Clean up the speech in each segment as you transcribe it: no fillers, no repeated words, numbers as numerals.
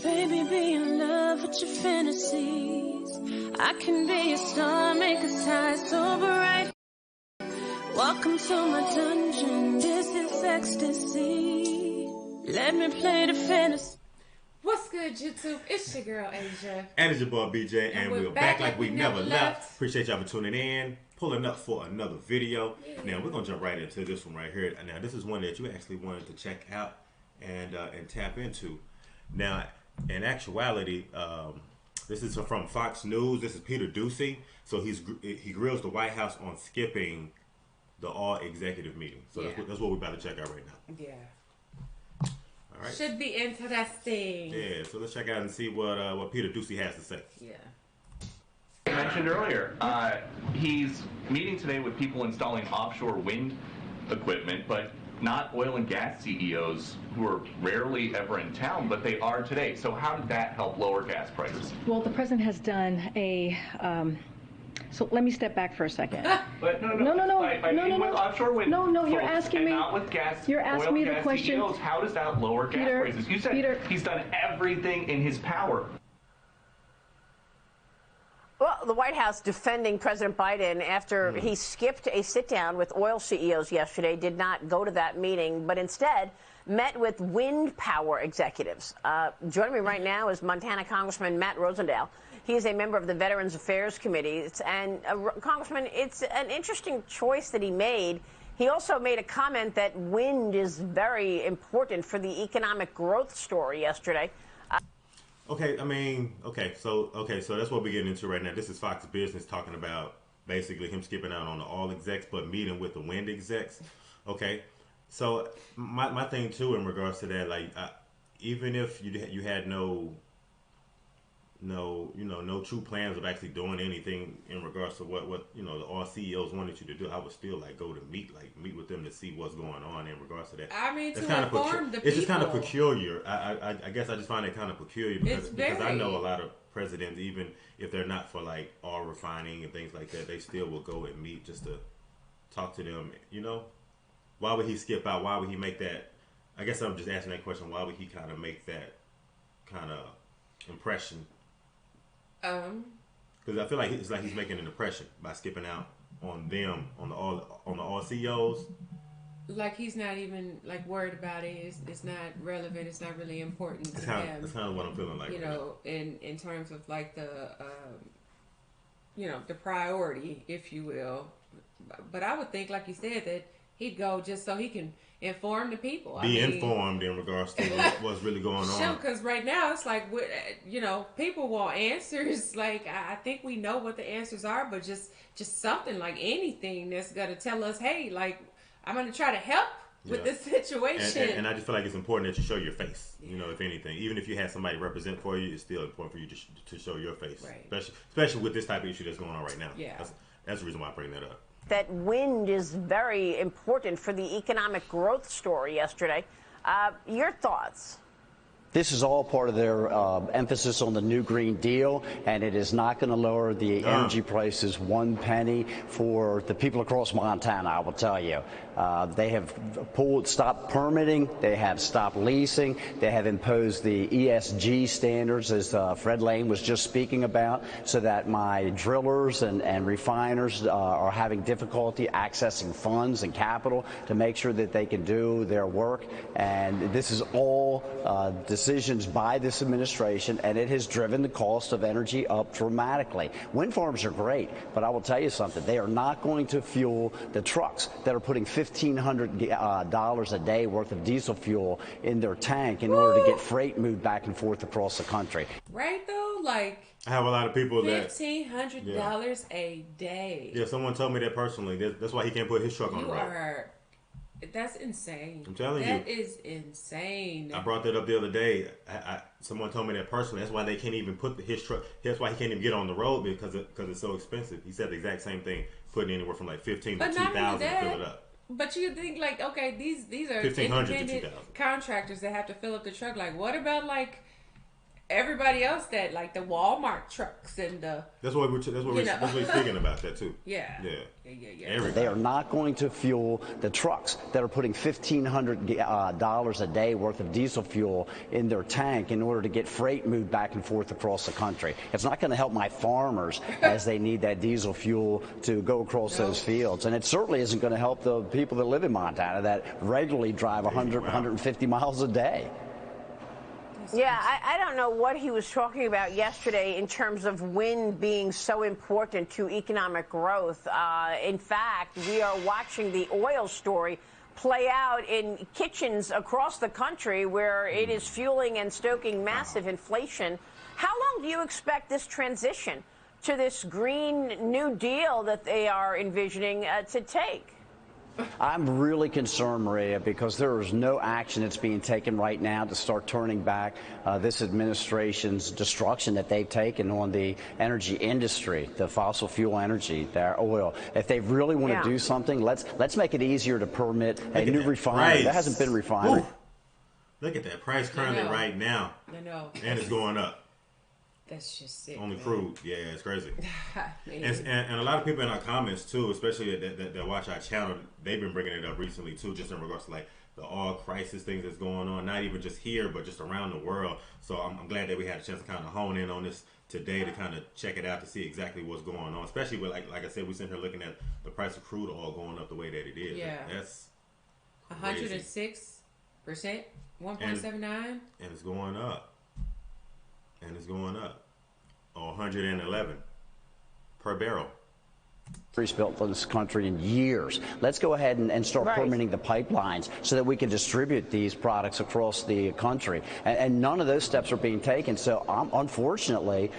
Baby, be in love with your fantasies. I can be a star, make a sky so bright. Welcome to my dungeon, this is ecstasy. Let me play the fantasy. What's good, YouTube? It's your girl, Asia. And it's your boy, BJ, and we're back like we never left. Appreciate y'all for tuning in, pulling up for another video. Yeah. Now, we're going to jump right into this one right here. Now, this is one that you actually wanted to check out and tap into. Now, in actuality, this is from Fox News. This is Peter Doocy. So he grills the White House on skipping the all-executive meeting. So that's what we're about to check out right now. Yeah. All right. Should be interesting. Yeah, so let's check out and see what Peter Doocy has to say. Yeah. I mentioned earlier, he's meeting today with people installing offshore wind equipment, but not oil and gas CEOs who are rarely ever in town, but they are today. So how did that help lower gas prices? Well, the president has done a... So let me step back for a second. But no. With offshore wind, you're asking me. Not with gas. You're asking me the question. CEOs, how does that lower gas prices? You said he's done everything in his power. Well, the White House defending President Biden after he skipped a sit-down with oil CEOs yesterday, did not go to that meeting, but instead met with wind power executives. Joining me right now is Montana Congressman Matt Rosendale. He is a member of the Veterans Affairs Committee. And, Congressman, it's an interesting choice that he made. He also made a comment that wind is very important for the economic growth story yesterday. So that's what we're getting into right now. This is Fox Business talking about basically him skipping out on the all execs, but meeting with the wind execs. Okay, so my thing too in regards to that, like even if you had no true plans of actually doing anything in regards to what the all CEOs wanted you to do, I would still go to meet with them to see what's going on in regards to that. I mean, it's to inform the people. It's just kind of peculiar. I guess I just find it kind of peculiar because I know a lot of presidents, even if they're not for oil refining and things like that, they still will go and meet just to talk to them. Why would he skip out? Why would he make that? I guess I'm just asking that question. Why would he kind of make that kind of impression? Because I feel like it's he's making an impression by skipping out on them, on the all CEOs. Like he's not even worried about it. It's not relevant. It's not really important to him. That's kind of what I'm feeling like. In terms of the priority, if you will. But I would think, like you said, that he'd go just so he can inform the people. Be informed in regards to what's really going on. Sure, because right now it's people want answers. I think we know what the answers are, but just something anything that's gonna tell us, hey, I'm gonna try to help with this situation. And I just feel like it's important that you show your face. If anything, even if you had somebody represent for you, it's still important for you to show your face, right? Especially with this type of issue that's going on right now. Yeah, that's the reason why I bring that up. That wind is very important for the economic growth story yesterday. Your thoughts? This is all part of their emphasis on the new Green Deal, and it is not going to lower the energy prices one penny for the people across Montana, I will tell you. They have stopped permitting, they have stopped leasing, they have imposed the ESG standards, as Fred Lane was just speaking about, so that my drillers and refiners are having difficulty accessing funds and capital to make sure that they can do their work. And this is all decisions by this administration, and it has driven the cost of energy up dramatically. Wind farms are great, but I will tell you something. They are not going to fuel the trucks that are putting $1,500 a day worth of diesel fuel in their tank in order to get freight moved back and forth across the country. Right, though? I have a lot of people that $1,500 a day. Yeah, someone told me that personally. That's why he can't put his truck on the road. That's insane. I'm telling you. That is insane. I brought that up the other day. Someone told me that personally. That's why they can't even put his truck. That's why he can't even get on the road because it's so expensive. He said the exact same thing, putting anywhere from $15,000 to $2,000 to fill it up. But you think these are $1,500 to independent $2,000 contractors that have to fill up the truck. What about everybody else that like the Walmart trucks and the. That's what we're speaking about that too. Yeah. They are not going to fuel the trucks that are putting $1,500 a day worth of diesel fuel in their tank in order to get freight moved back and forth across the country. It's not going to help my farmers as they need that diesel fuel to go across those fields. And it certainly isn't going to help the people that live in Montana that regularly drive 150 miles a day. Yeah, I don't know what he was talking about yesterday in terms of wind being so important to economic growth. In fact, we are watching the oil story play out in kitchens across the country where it is fueling and stoking massive inflation. How long do you expect this transition to this Green New Deal that they are envisioning to take? I'm really concerned, Maria, because there is no action that's being taken right now to start turning back this administration's destruction that they've taken on the energy industry, the fossil fuel energy, their oil. If they really want to do something, let's make it easier to permit a new refinery. There hasn't been a refinery. Ooh. Look at that price currently right now. I know. And it's going up. That's just sick. Only crude. Yeah, it's crazy. and a lot of people in our comments, too, especially that watch our channel, they've been bringing it up recently, too, just in regards to, like, the oil crisis things that's going on, not even just here, but just around the world. So I'm glad that we had a chance to kind of hone in on this today to kind of check it out to see exactly what's going on, especially with, like I said, we're sitting here looking at the price of crude oil going up the way that it is. Yeah. That's 106%, 1.79. And it's going up. And it's going up. 111 per barrel. Built for this country in years. Let's go ahead and start permitting the pipelines so that we can distribute these products across the country. And none of those steps are being taken. So unfortunately,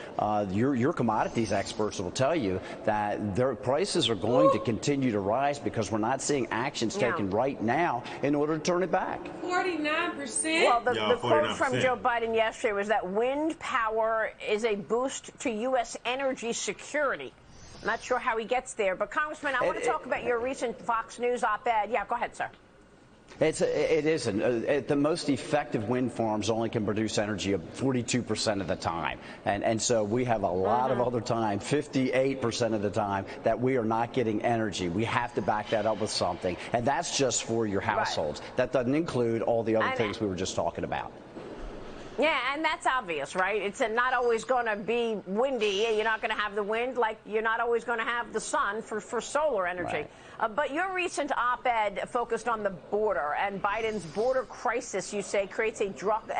your commodities experts will tell you that their prices are going to continue to rise because we're not seeing actions taken right now in order to turn it back. 49%. Well, the quote from Joe Biden yesterday was that wind power is a boost to U.S. energy security. Not sure how he gets there, but Congressman, I want to talk about your recent Fox News op-ed. Yeah, go ahead, sir. It isn't. The most effective wind farms only can produce energy 42% of the time. And so we have a lot of other time, 58% of the time, that we are not getting energy. We have to back that up with something. And that's just for your households. That doesn't include all the other things we were just talking about. Yeah, and that's obvious, right? It's not always going to be windy. You're not going to have the wind, like you're not always going to have the sun for solar energy. Right. But your recent op-ed focused on the border, and Biden's border crisis, you say, creates a drug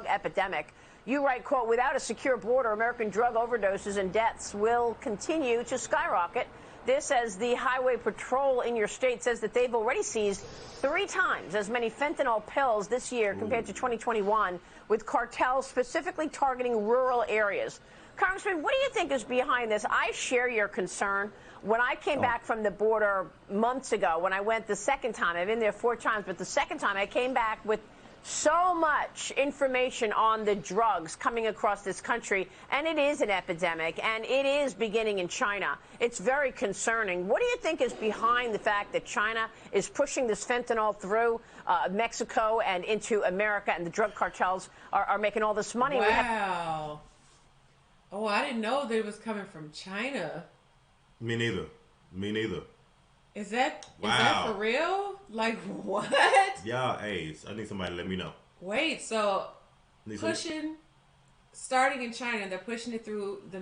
epidemic. You write, quote, without a secure border, American drug overdoses and deaths will continue to skyrocket. This as the Highway Patrol in your state says that they've already seized 3 times as many fentanyl pills this year compared to 2021, with cartels specifically targeting rural areas. Congressman, what do you think is behind this? I share your concern. When I came back from the border months ago, when I went the second time, I've been there 4 times, but the second time I came back with so much information on the drugs coming across this country, and it is an epidemic, and it is beginning in China. It's very concerning. What do you think is behind the fact that China is pushing this fentanyl through Mexico and into America, and the drug cartels are making all this money? Wow. Oh, I didn't know that it was coming from China. Me neither. Is that for real? Like, what? Yeah, hey, I need somebody to let me know. Wait, so starting in China, they're pushing it through the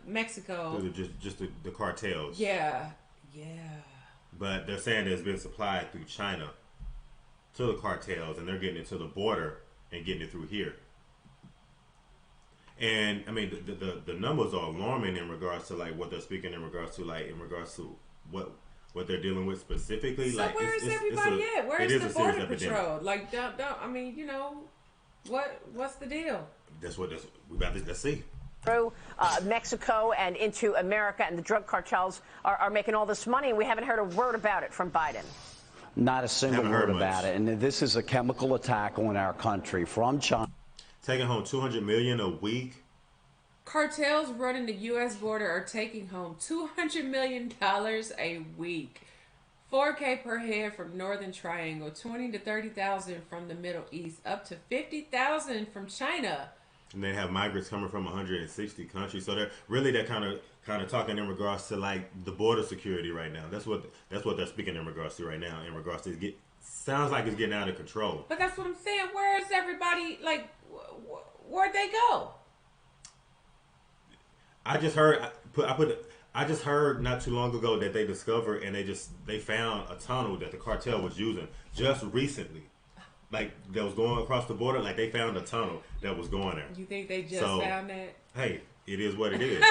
Mexico. Through just the cartels. Yeah. But they're saying it's been supplied through China to the cartels, and they're getting it to the border and getting it through here. And I mean, the numbers are alarming in regards to like what they're speaking in regards to what they're dealing with specifically. So like, where's everybody at? Where's the border patrol? Like, I mean, you know, what's the deal? Let's see. Through Mexico and into America, and the drug cartels are making all this money. We haven't heard a word about it from Biden. Not a single word about it. And this is a chemical attack on our country from China. Taking home $200 million a week. Cartels running the U.S. border are taking home $200 million a week. $4,000 per head from Northern Triangle, $20,000 to $30,000 from the Middle East, up to $50,000 from China. And they have migrants coming from 160 countries, so they're kind of talking in regards to like the border security right now. That's what they're speaking in regards to right now. In regards to sounds like it's getting out of control. But that's what I'm saying. Where is everybody? Like, where'd they go? I just heard not too long ago that they discovered and they found a tunnel that the cartel was using just recently. Like, that was going across the border, like they found a tunnel that was going there. You think they just found that? Hey, it is what it is.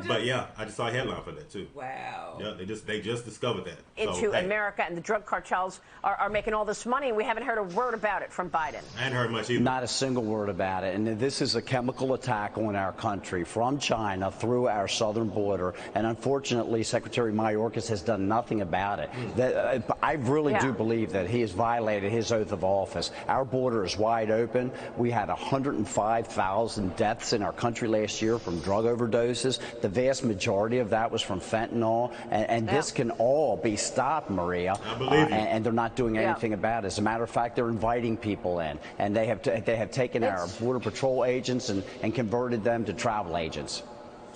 But yeah, I just saw a headline for that too. Wow. Yeah, they just discovered that. Into America, and the drug cartels are making all this money, and we haven't heard a word about it from Biden. I hadn't heard much either. Not a single word about it. And this is a chemical attack on our country from China through our southern border. And unfortunately, Secretary Mayorkas has done nothing about it. I really do believe that he has violated his oath of office. Our border is wide open. We had 105,000 deaths in our country last year from drug overdoses. The vast majority of that was from fentanyl. And this can all be stopped, Maria. I believe you. And they're not doing anything about it. As a matter of fact, they're inviting people in. And they have taken our Border Patrol agents and converted them to travel agents.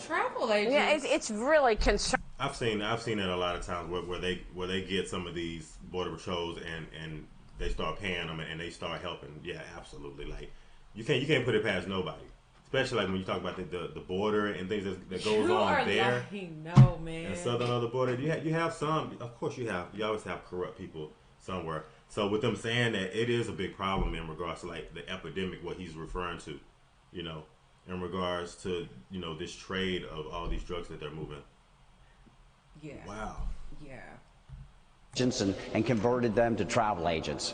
Travel agents? Yeah, it's really concerning. I've seen it a lot of times where they get some of these Border Patrols and they start paying them and they start helping. Yeah, absolutely. Like, you can't put it past nobody. Especially like when you talk about the border and things that goes on there. No, man. And southern of the border, you have some. Of course, you always have corrupt people somewhere. So with them saying that, it is a big problem in regards to like the epidemic, what he's referring to, in regards to this trade of all these drugs that they're moving. Yeah. Wow. Yeah. And converted them to travel agents.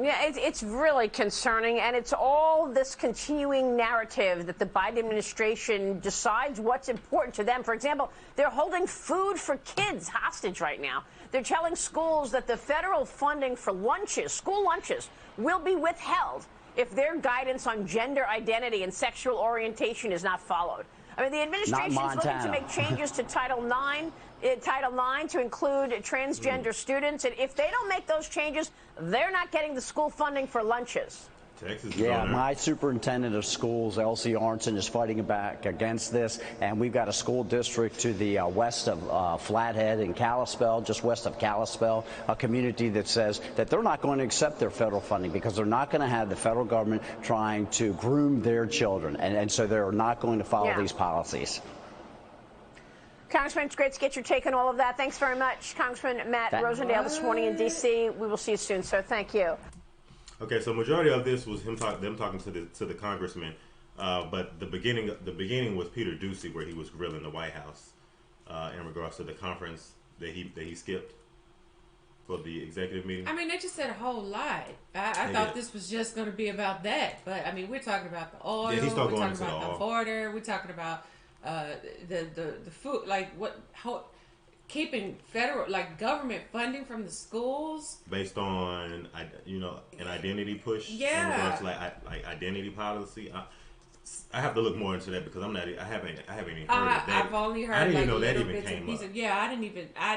Yeah, it's really concerning, and it's all this continuing narrative that the Biden administration decides what's important to them. For example, they're holding food for kids hostage right now. They're telling schools that the federal funding for lunches, school lunches, will be withheld if their guidance on gender identity and sexual orientation is not followed. I mean, the administration is looking to make changes to Title IX to include transgender students. And if they don't make those changes, they're not getting the school funding for lunches. Texas. Yeah, my superintendent of schools, Elsie Arnson, is fighting back against this. And we've got a school district to the west of Flathead and Kalispell, just west of Kalispell, a community that says that they're not going to accept their federal funding because they're not going to have the federal government trying to groom their children. And so they're not going to follow these policies. Congressman, it's great to get your take on all of that. Thanks very much, Congressman Matt Rosendale, this morning in D.C. We will see you soon, sir. Thank you. Okay, so majority of this was them talking to the congressman, but the beginning was Peter Doocy, where he was grilling the White House in regards to the conference that he skipped for the executive meeting. I mean, they just said a whole lot. I thought this was just going to be about that, but I mean, we're talking about the oil. Yeah, we're talking about the border. We're talking about the food, like keeping federal, like government funding from the schools based on an identity push. Yeah, in regards to like identity policy. I have to look more into that because I haven't even heard of that. I've only heard. I didn't like even know that little even bits and came pieces. up. Yeah, I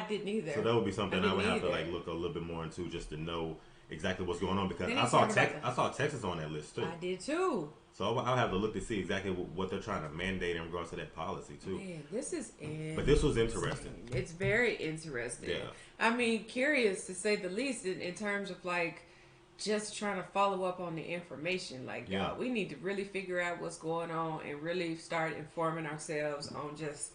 didn't either. So that would be something I would have to like look a little bit more into just to know exactly what's going on because I saw Texas on that list too. I did too. So I'll have to look to see exactly what they're trying to mandate in regards to that policy too. Man, this is But this was interesting. It's very interesting. Yeah. I mean, curious to say the least in terms of like just trying to follow up on the information. Like, we need to really figure out what's going on and really start informing ourselves on just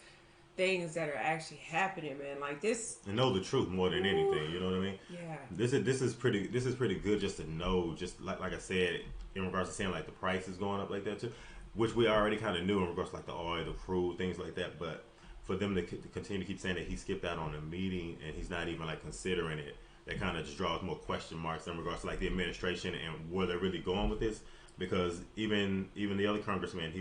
things that are actually happening, man. Like this, and know the truth more than anything. You know what I mean? Yeah. This is pretty good just to know. Just like I said, in regards to saying like the price is going up like that too, which we already kind of knew in regards to like the oil, the crude, things like that. But for them to continue to keep saying that he skipped out on a meeting and he's not even like considering it, that kind of just draws more question marks in regards to like the administration and where they're really going with this. Because even the other congressman,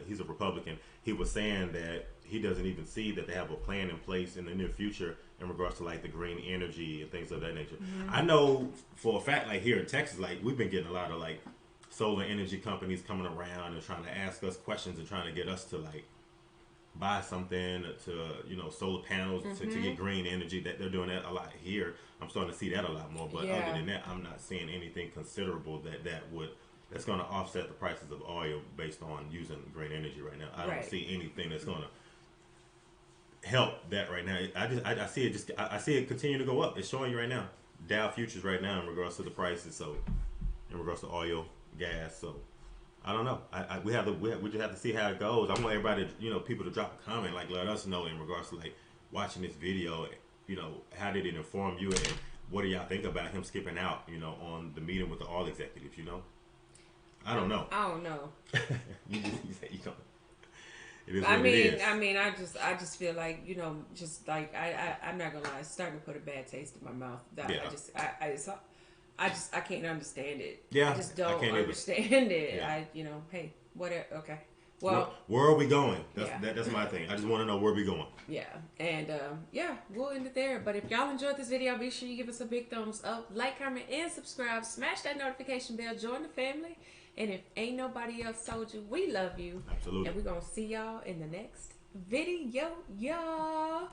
he's a Republican. He was saying that he doesn't even see that they have a plan in place in the near future in regards to like the green energy and things of that nature. Mm-hmm. I know for a fact, like here in Texas, like we've been getting a lot of like solar energy companies coming around and trying to ask us questions and trying to get us to like buy something to solar panels to get green energy. That they're doing that a lot here. I'm starting to see that a lot more. But other than that, I'm not seeing anything considerable that would that's going to offset the prices of oil based on using green energy right now. I don't see anything that's going to help that right now. I see it I see it continue to go up. It's showing you right now, Dow futures right now in regards to the prices. So in regards to oil, gas. So I don't know. We just have to see how it goes. I want everybody, people to drop a comment, like let us know in regards to like watching this video. How did it inform you, and what do y'all think about him skipping out? On the meeting with the oil executives. I don't know. I don't know. you say you don't. It is what it is. I just feel like, I'm not gonna lie, it's starting to put a bad taste in my mouth. I can't understand it. Yeah, I just don't understand it. Yeah. Hey, whatever. Okay. Well, where are we going? That's my thing. I just want to know where we going. Yeah, and we'll end it there. But if y'all enjoyed this video, be sure you give us a big thumbs up, like, comment, and subscribe. Smash that notification bell. Join the family. And if ain't nobody else told you, we love you. Absolutely. And we're gonna see y'all in the next video, y'all.